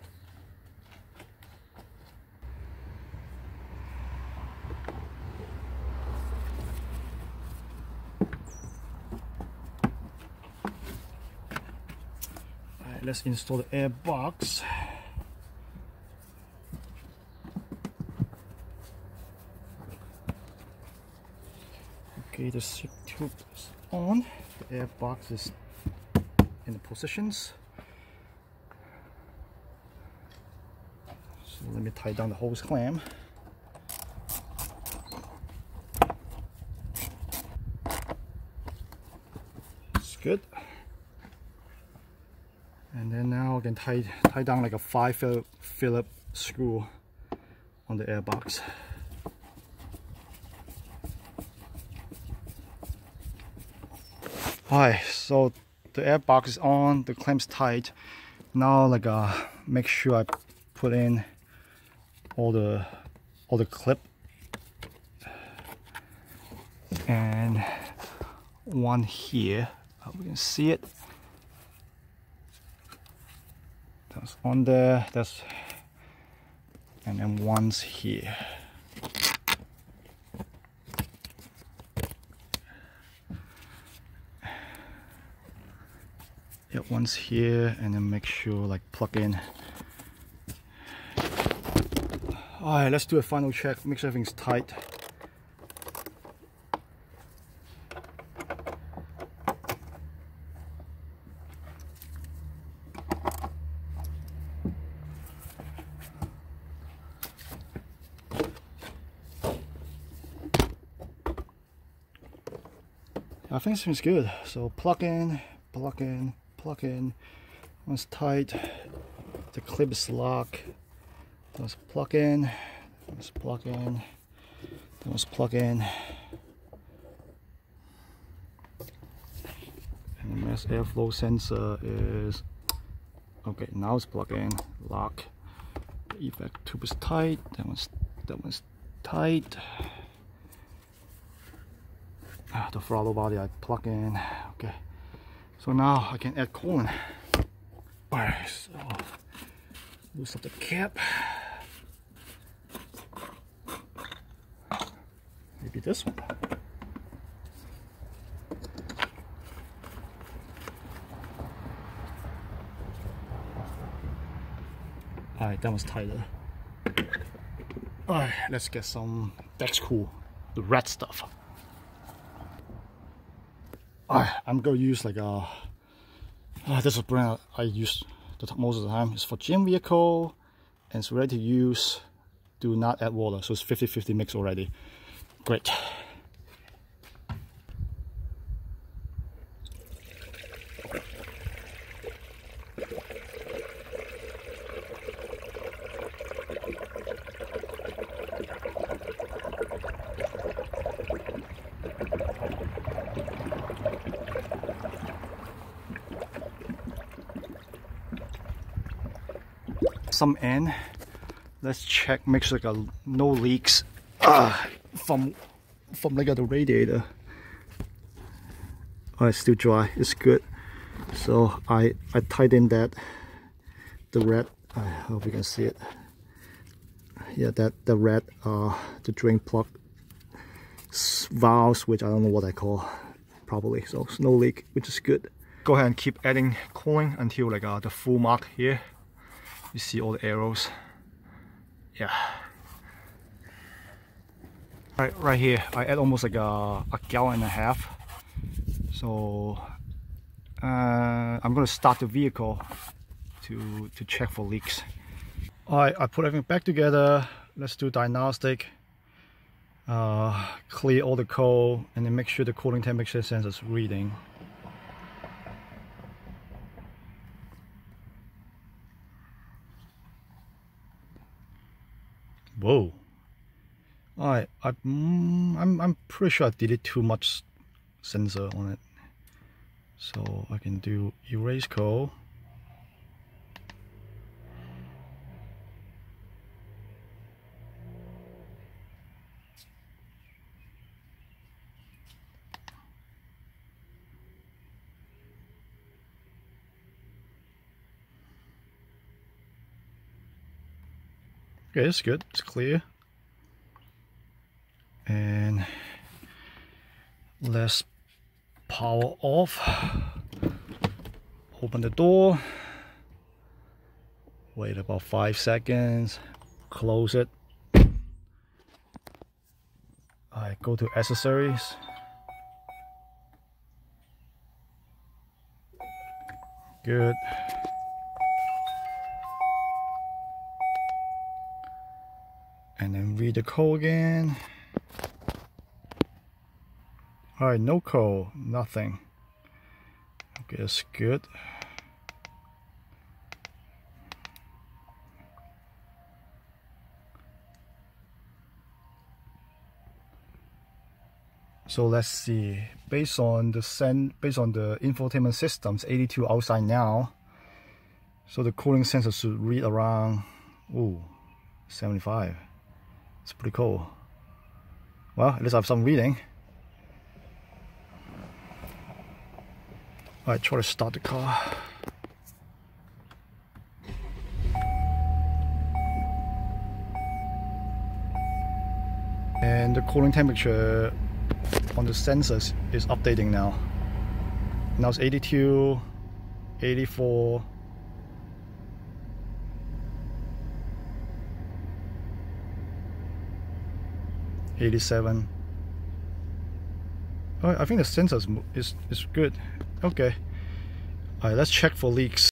Alright, let's install the air box. Okay, the ship tube is on. The air box is in the positions. So let me tie down the hose clamp. It's good. And then now I can tie down like a 5 Phillips screw on the air box. Alright, so the air box is on, the clamp's tight. Now make sure I put in all the clip and one here. Hope we can see it. on there. That's, and then one's here. Yeah, one's here, and then make sure like plug in. Alright, let's do a final check, make sure everything's tight. I think this thing's good. So plug in, plug in, plug in. Once tight, the clip is locked. Let's plug in, let's plug in, let's plug in. And the mass airflow sensor is okay. Now it's plugged in, lock. The effect tube is tight. That one's tight. The throttle body I plug in. Okay, so now I can add coolant. Alright, so loose up the cap. Maybe this one. Alright, that one's tighter. Alright, let's get some Dex Cool, the red stuff. Alright, I'm gonna use like a this is a brand I use most of the time. It's for gym vehicle and it's ready to use. Do not add water, so it's 50-50 mix already. Great. Some end. Let's check, make sure like no leaks from like the radiator. Oh, it's still dry. It's good. So I tightened that, the red. I hope you can see it. Yeah, that the red the drain plug valves, which I don't know what I call properly. So it's no leak, which is good. Go ahead and keep adding cooling until like the full mark here. You see all the arrows. Yeah. Right here, I add almost like a gallon and a half. So I'm gonna start the vehicle to check for leaks. Alright, I put everything back together. Let's do diagnostic. Clear all the code and then make sure the cooling temperature sensor is reading. Whoa. Alright, I'm pretty sure I did too much sensor on it. So I can do erase code. Okay, it's good, it's clear. And let's power off. Open the door. Wait about 5 seconds. Close it. I go to accessories. Good. And then read the code again. Alright, no code, nothing. Okay, that's good. So let's see. Based on the infotainment systems, 82 outside now. So the cooling sensor should read around 75. It's pretty cool. Well, at least I have some reading. Alright, try to start the car. And the cooling temperature on the sensors is updating now. Now it's 82, 84. 87. Oh, I think the sensors is good. Okay. Alright, let's check for leaks.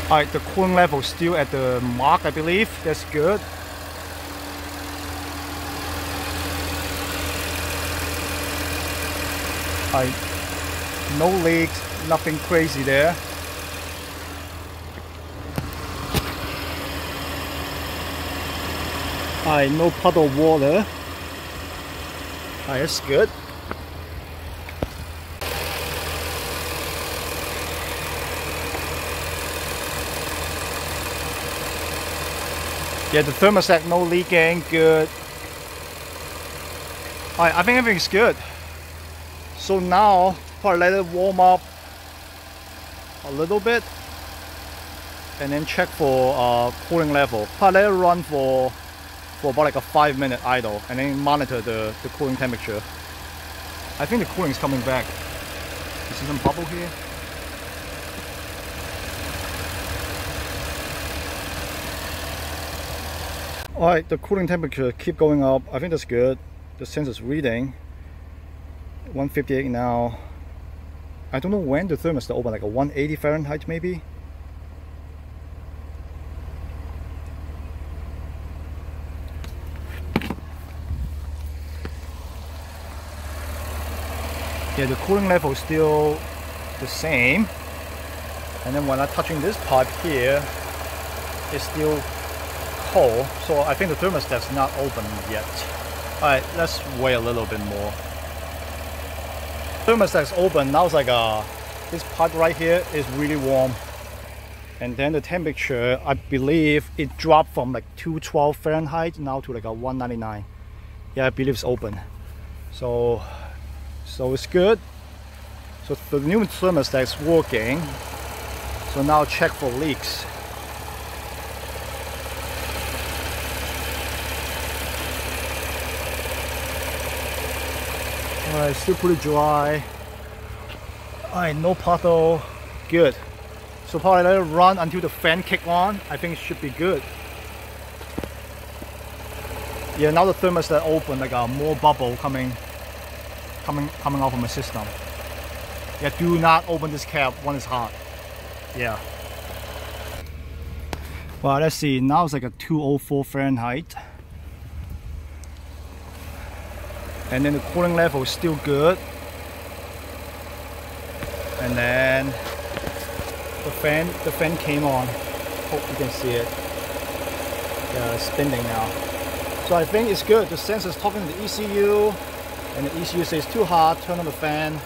Alright, the cooling level still at the mark, I believe. That's good. Alright, no leaks, nothing crazy there. Alright, no puddle of water. Alright, that's good. Yeah, the thermostat no leaking, good. Alright, I think everything's good. So now, probably let it warm up a little bit and then check for cooling level. Probably let it run for about like a 5-minute idle and then monitor the cooling temperature. I think the cooling is coming back. You see some bubble here? Alright, the cooling temperature keep going up. I think that's good. The sensor's reading 158 now. I don't know when the thermostat open, like a 180 Fahrenheit maybe? Yeah, the cooling level is still the same. And then when I'm touching this pipe here, it's still cold. So I think the thermostat's not open yet. Alright, let's wait a little bit more. Thermostat's open. Now it's like this pipe right here is really warm. And then the temperature, I believe it dropped from like 212 Fahrenheit now to like a 199. Yeah, I believe it's open. So it's good. So the new thermostat is working. So now check for leaks. Alright, still pretty dry. Alright, no puddle. Good. So probably let it run until the fan kick on. I think it should be good. Yeah, now the thermostat open, like more bubble coming out of my system. Yeah, do not open this cap when it's hot. Yeah. Well, let's see. Now it's like a 204 Fahrenheit. And then the cooling level is still good. And then the fan came on. Hope you can see it. Yeah, it's spinning now. So I think it's good. The sensor is talking to the ECU, and the ECU says too hot, turn on the fan.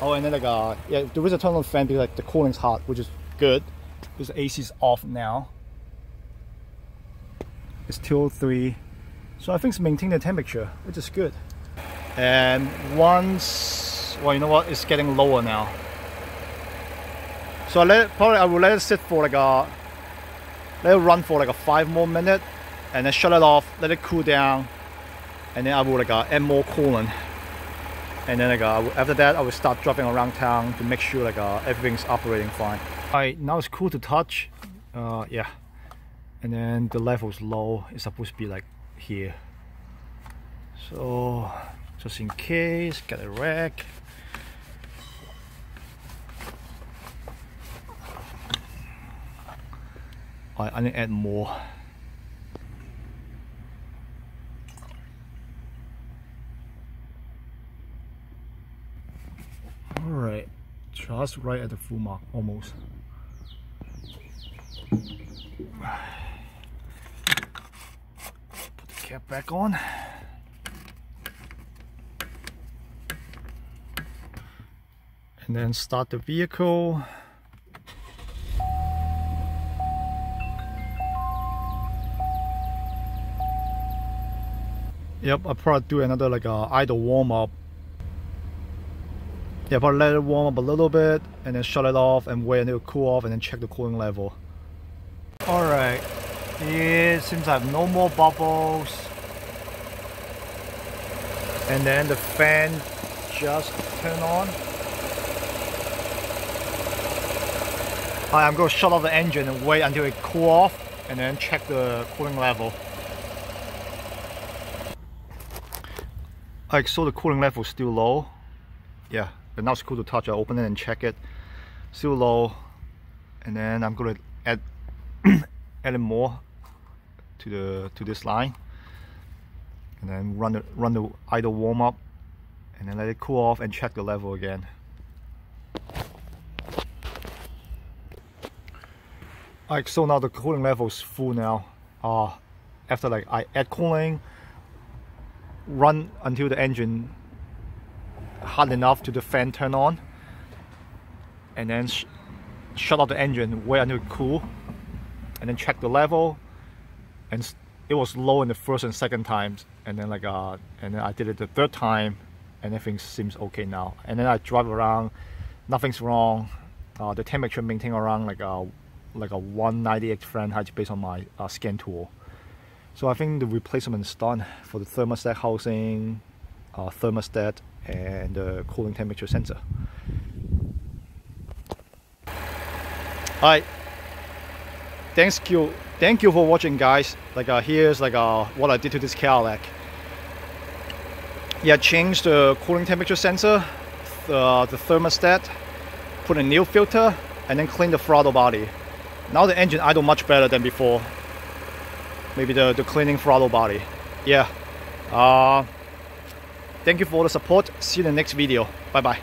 Oh, and then like yeah, there is a turn on the fan because like the cooling's hot, which is good. Because the AC is off now. It's 203. So I think it's maintaining the temperature, which is good. And once, well, you know what, it's getting lower now. So I will let it sit for like let it run for like a 5 more minutes, and then shut it off, let it cool down, and then I will like add more coolant. And then like after that, I will start driving around town to make sure like everything's operating fine. Alright, now it's cool to touch. Yeah, and then the level's low. It's supposed to be like here. So just in case, get a rack. I need to add more. Alright, just right at the full mark, almost. Put the cap back on. And then start the vehicle. Yep, I'll probably do another like idle warm up. Yeah, probably let it warm up a little bit and then shut it off and wait until it cool off and then check the cooling level. Alright, it seems I have no more bubbles. and then the fan just turn on. I'm going to shut off the engine and wait until it cool off and then check the cooling level. So the cooling level is still low. Yeah, but now it's cool to touch. I open it and check it. Still low. And then I'm going to add add more to this line. And then run the idle warm up and then let it cool off and check the level again. So now the cooling level is full now. After I add cooling, run until the engine hot enough to the fan turn on, and then shut off the engine, wait until it cool, and then check the level. And it was low in the first and second times, and then and then I did it the third time, and everything seems okay now. And then I drive around, nothing's wrong. The temperature maintained around like a 198 Fahrenheit based on my scan tool. So I think the replacement is done for the thermostat housing, thermostat, and the cooling temperature sensor. Alright, thank you for watching, guys. Here's what I did to this Cadillac. Yeah, changed the cooling temperature sensor, the thermostat, put a new filter, and then clean the throttle body. Now the engine idle much better than before. Maybe the cleaning throttle body. Yeah. Thank you for all the support. See you in the next video. Bye bye.